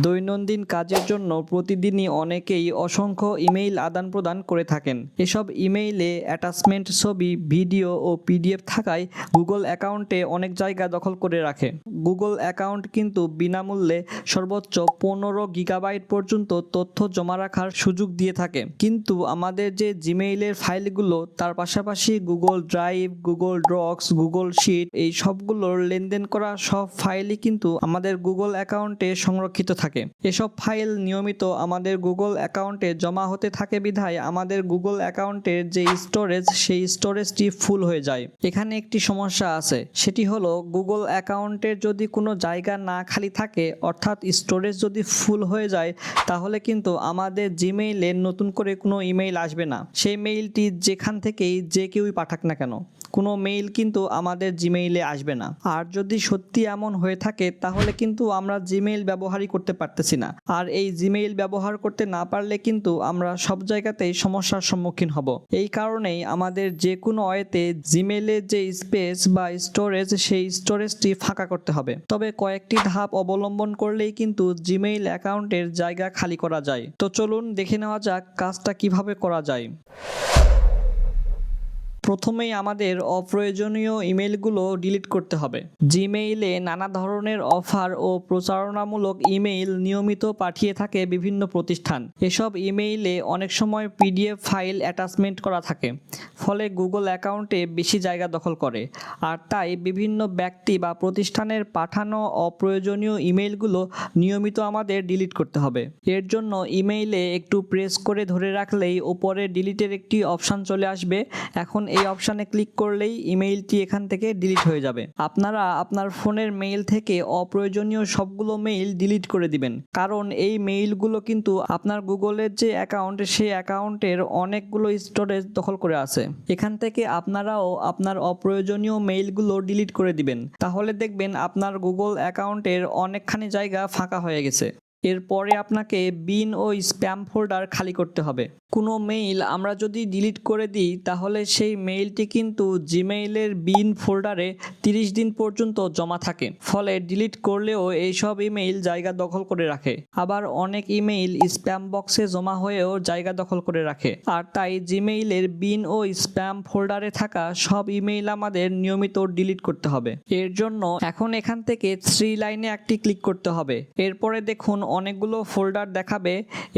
দৈনন্দিন কাজের জন্য প্রতিদিনই অনেকেই অসংখ্য ইমেইল আদান-প্রদান করে থাকেন। এসব ইমেইলে অ্যাটাচমেন্ট, ছবি, ভিডিও ও পিডিএফ থাকায় গুগল অ্যাকাউন্টে অনেক জায়গা দখল করে রাখে। গুগল অ্যাকাউন্ট কিন্তু বিনামূল্যে সর্বোচ্চ 15 গিগাবাইট পর্যন্ত তথ্য জমা রাখার সুযোগ দিয়ে থাকে। কিন্তু আমাদের যে জিমেইলের ফাইলগুলো, তার পাশাপাশি Google Drive, Google Docs, Google Sheet, এই সবগুলোর লেনদেন করা সব ফাইলই কিন্তু আমাদের গুগল অ্যাকাউন্টে সংরক্ষিত থাকে। এসব ফাইল নিয়মিত আমাদের গুগল অ্যাকাউন্টে জমা হতে থাকে বিধায় আমাদের গুগল অ্যাকাউন্টের যে স্টোরেজ, সেই স্টোরেজটি ফুল হয়ে যায়। এখানে একটি সমস্যা আছে, সেটি হলো গুগল অ্যাকাউন্টের যদি কোনো জায়গা না খালি থাকে, অর্থাৎ স্টোরেজ যদি ফুল হয়ে যায়, তাহলে কিন্তু আমাদের জিমেইলে নতুন করে কোনো ইমেইল আসবে না। সেই মেইলটি যেখান থেকেই যে কেউই পাঠাক না কেন, কোনো মেইল কিন্তু আমাদের জিমেইলে আসবে না। আর যদি সত্যি এমন হয়ে থাকে, তাহলে কিন্তু আমরা জিমেইল ব্যবহারই করতে পারতেছি না। আর এই জিমেইল ব্যবহার করতে না পারলে কিন্তু আমরা সব জায়গাতেই সমস্যার সম্মুখীন হব। এই কারণেই আমাদের যে কোনো ওয়েতে জিমেইলের যে স্পেস বা স্টোরেজ, সেই স্টোরেজটি ফাঁকা করতে হবে। তবে কয়েকটি ধাপ অবলম্বন করলেই কিন্তু জিমেইল অ্যাকাউন্টের জায়গা খালি করা যায়। তো চলুন দেখে নেওয়া যাক কাজটা কিভাবে করা যায়। প্রথমেই আমাদের অপ্রয়োজনীয় ইমেইলগুলো ডিলিট করতে হবে। জিমেইলে নানা ধরনের অফার ও প্রচারণামূলক ইমেইল নিয়মিত পাঠিয়ে থাকে বিভিন্ন প্রতিষ্ঠান। এসব ইমেইলে অনেক সময় পিডিএফ ফাইল অ্যাটাচমেন্ট করা থাকে, ফলে গুগল অ্যাকাউন্টে বেশি জায়গা দখল করে। আর তাই বিভিন্ন ব্যক্তি বা প্রতিষ্ঠানের পাঠানো অপ্রয়োজনীয় ইমেইলগুলো নিয়মিত আমাদের ডিলিট করতে হবে। এর জন্য ইমেইলে একটু প্রেস করে ধরে রাখলেই ওপরে ডিলিটের একটি অপশান চলে আসবে। এখন এই অপশানে ক্লিক করলেই ইমেইলটি এখান থেকে ডিলিট হয়ে যাবে। আপনারা আপনার ফোনের মেইল থেকে অপ্রয়োজনীয় সবগুলো মেইল ডিলিট করে দিবেন, কারণ এই মেইলগুলো কিন্তু আপনার গুগলের যে অ্যাকাউন্ট, সেই অ্যাকাউন্টের অনেকগুলো স্টোরেজ দখল করে আছে। এখান থেকে আপনারাও আপনার অপ্রয়োজনীয় মেইলগুলো ডিলিট করে দিবেন, তাহলে দেখবেন আপনার গুগল অ্যাকাউন্টের অনেকখানি জায়গা ফাঁকা হয়ে গেছে। এরপরে আপনাকে বিন ও স্প্যাম ফোল্ডার খালি করতে হবে। কোনো মেইল আমরা যদি ডিলিট করে দিই, তাহলে সেই মেইলটি কিন্তু জিমেইলের বিন ফোল্ডারে 30 দিন পর্যন্ত জমা থাকে। ফলে ডিলিট করলেও এইসব ইমেইল জায়গা দখল করে রাখে। আবার অনেক ইমেইল স্প্যাম বক্সে জমা হয়েও জায়গা দখল করে রাখে। আর তাই জিমেইলের বিন ও স্প্যাম ফোল্ডারে থাকা সব ইমেইল আমাদের নিয়মিত ডিলিট করতে হবে। এর জন্য এখন এখান থেকে 3 লাইনে একটি ক্লিক করতে হবে। এরপরে দেখুন অনেকগুলো ফোল্ডার দেখাবে।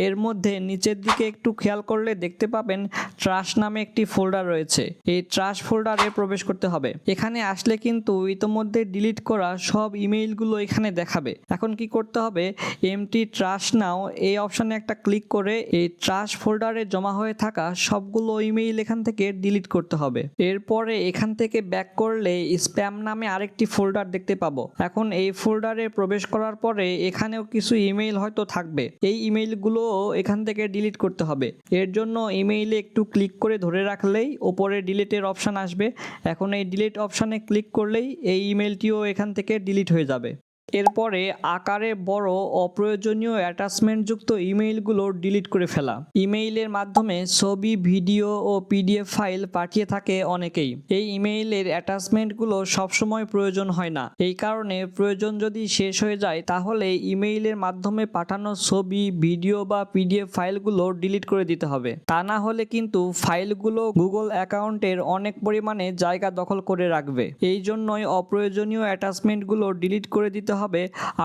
এর মধ্যে নিচের দিকে একটু খেয়াল করলে দেখতে পাবেন ট্রাশ নামে একটি ফোল্ডার রয়েছে। এই ট্রাশ ফোল্ডারে প্রবেশ করতে হবে। এখানে আসলে কিন্তু ইতোমধ্যে ডিলিট করা সব ইমেইলগুলো এখানে দেখাবে। এখন কি করতে হবে, এমটি ট্রাশ নাও এই অপশানে একটা ক্লিক করে এই ট্রাশ ফোল্ডারে জমা হয়ে থাকা সবগুলো ইমেইল এখান থেকে ডিলিট করতে হবে। এরপরে এখান থেকে ব্যাক করলে স্প্যাম নামে আরেকটি ফোল্ডার দেখতে পাবো। এখন এই ফোল্ডারে প্রবেশ করার পরে এখানেও কিছু ইমেইল হয়তো থাকবে। এই ইমেইলগুলো এখান থেকে ডিলিট করতে হবে। এর জন্য ইমেইলে একটু ক্লিক করে ধরে রাখলেই ওপরে ডিলিটের অপশান আসবে। এখন এই ডিলিট অপশানে ক্লিক করলেই এই ইমেইলটিও এখান থেকে ডিলিট হয়ে যাবে। এরপরে আকারে বড় অপ্রয়োজনীয় অ্যাটাচমেন্টযুক্ত ইমেইলগুলো ডিলিট করে ফেলা। ইমেইলের মাধ্যমে ছবি, ভিডিও ও পিডিএফ ফাইল পাঠিয়ে থাকে অনেকেই। এই ইমেইলের অ্যাটাচমেন্টগুলো সবসময় প্রয়োজন হয় না। এই কারণে প্রয়োজন যদি শেষ হয়ে যায়, তাহলে ইমেইলের মাধ্যমে পাঠানো ছবি, ভিডিও বা পিডিএফ ফাইলগুলো ডিলিট করে দিতে হবে। তা না হলে কিন্তু ফাইলগুলো গুগল অ্যাকাউন্টের অনেক পরিমাণে জায়গা দখল করে রাখবে। এই জন্যই অপ্রয়োজনীয় অ্যাটাচমেন্টগুলো ডিলিট করে দিতে হবে।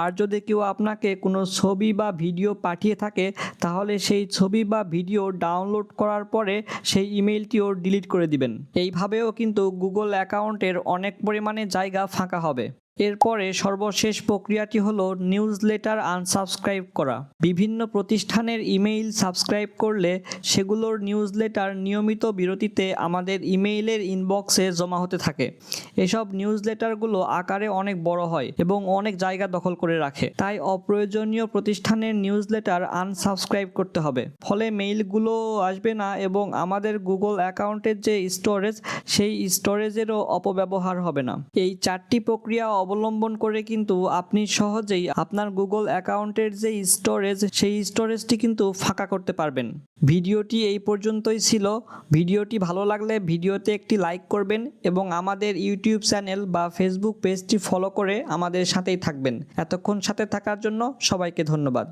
আর যদি কেউ আপনাকে কোনো ছবি বা ভিডিও পাঠিয়ে থাকে, তাহলে সেই ছবি বা ভিডিও ডাউনলোড করার পরে সেই ইমেইলটিও ডিলিট করে দিবেন। এইভাবেও কিন্তু গুগল অ্যাকাউন্টের অনেক পরিমাণে জায়গা ফাঁকা হবে। এরপরে সর্বশেষ প্রক্রিয়াটি হলো নিউজলেটার আনসাবস্ক্রাইব করা। বিভিন্ন প্রতিষ্ঠানের ইমেইল সাবস্ক্রাইব করলে সেগুলোর নিউজলেটার নিয়মিত বিরতিতে আমাদের ইমেইলের ইনবক্সে জমা হতে থাকে। এসব নিউজলেটারগুলো আকারে অনেক বড় হয় এবং অনেক জায়গা দখল করে রাখে। তাই অপ্রয়োজনীয় প্রতিষ্ঠানের নিউজলেটার আনসাবস্ক্রাইব করতে হবে। ফলে মেইলগুলো আসবে না এবং আমাদের গুগল অ্যাকাউন্টের যে স্টোরেজ, সেই স্টোরেজেরও অপব্যবহার হবে না। এই 4টি প্রক্রিয়া অবলম্বন করে কিন্তু আপনি সহজেই আপনার গুগল অ্যাকাউন্টের যে স্টোরেজ সেই স্টোরেজটি কিন্তু ফাঁকা করতে পারবেন। ভিডিওটি এই পর্যন্তই ছিল। ভিডিওটি ভালো লাগলে ভিডিওতে একটি লাইক করবেন এবং আমাদের ইউটিউব চ্যানেল বা ফেসবুক পেজটি ফলো করে আমাদের সাথেই থাকবেন। এতক্ষণ সাথে থাকার জন্য সবাইকে ধন্যবাদ।